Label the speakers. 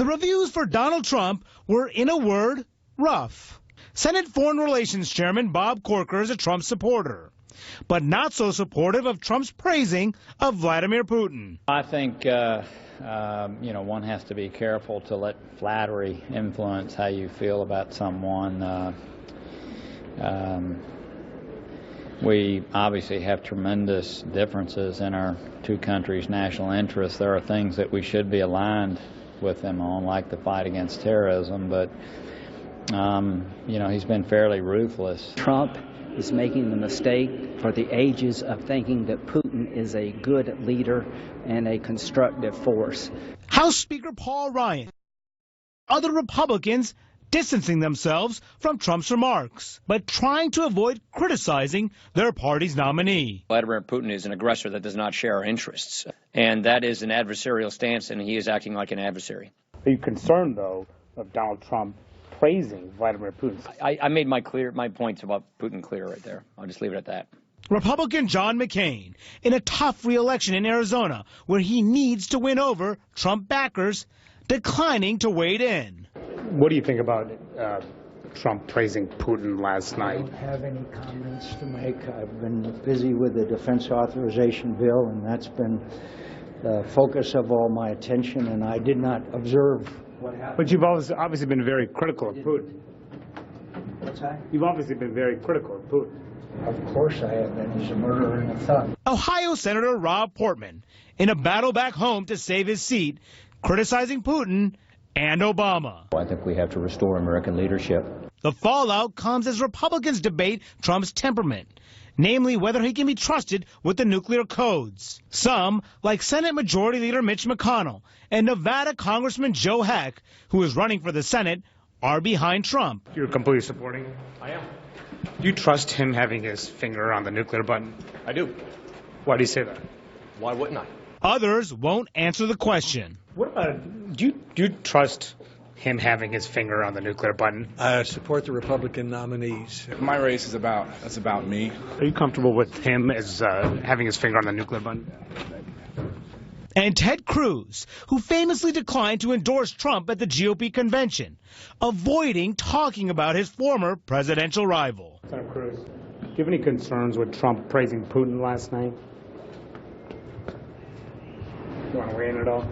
Speaker 1: The reviews for Donald Trump were, in a word, rough. Senate Foreign Relations Chairman Bob Corker is a Trump supporter, but not so supportive of Trump's praising of Vladimir Putin.
Speaker 2: I think, one has to be careful to let flattery influence how you feel about someone. We obviously have tremendous differences in our two countries' national interests. There are things that we should be aligned with them on, like the fight against terrorism, but, he's been fairly ruthless.
Speaker 3: Trump is making the mistake for the ages of thinking that Putin is a good leader and a constructive force.
Speaker 1: House Speaker Paul Ryan, other Republicans distancing themselves from Trump's remarks, but trying to avoid criticizing their party's nominee.
Speaker 4: Vladimir Putin is an aggressor that does not share our interests, and that is an adversarial stance, and he is acting like an adversary.
Speaker 5: Are you concerned, though, of Donald Trump praising Vladimir Putin?
Speaker 4: I made my points about Putin clear right there. I'll just leave it at that.
Speaker 1: Republican John McCain, in a tough re-election in Arizona, where he needs to win over Trump backers, declining to wade in.
Speaker 5: What do you think about Trump praising Putin last night?
Speaker 6: I don't have any comments to make. I've been busy with the defense authorization bill, and that's been the focus of all my attention, and I did not observe what happened.
Speaker 5: But you've obviously been very critical of Putin.
Speaker 6: What's that?
Speaker 5: You've obviously been very critical of Putin.
Speaker 6: Of course I have been. He's a murderer and a thug.
Speaker 1: Ohio Senator Rob Portman, in a battle back home to save his seat, criticizing Putin and Obama.
Speaker 7: I think we have to restore American leadership.
Speaker 1: The fallout comes as Republicans debate Trump's temperament, namely whether he can be trusted with the nuclear codes. Some, like Senate Majority Leader Mitch McConnell and Nevada Congressman Joe Heck, who is running for the Senate, are behind Trump.
Speaker 5: You're completely supporting him?
Speaker 4: I am.
Speaker 5: Do you trust him having his finger on the nuclear button?
Speaker 4: I do.
Speaker 5: Why do you say that?
Speaker 4: Why wouldn't I?
Speaker 1: Others won't answer the question.
Speaker 5: What about, do you trust him having his finger on the nuclear button?
Speaker 8: I support the Republican nominees.
Speaker 9: My race is about me.
Speaker 5: Are you comfortable with him as having his finger on the nuclear button?
Speaker 1: And Ted Cruz, who famously declined to endorse Trump at the GOP convention, avoiding talking about his former presidential rival.
Speaker 5: Senator Cruz, do you have any concerns with Trump praising Putin last night? You want to weigh in at all?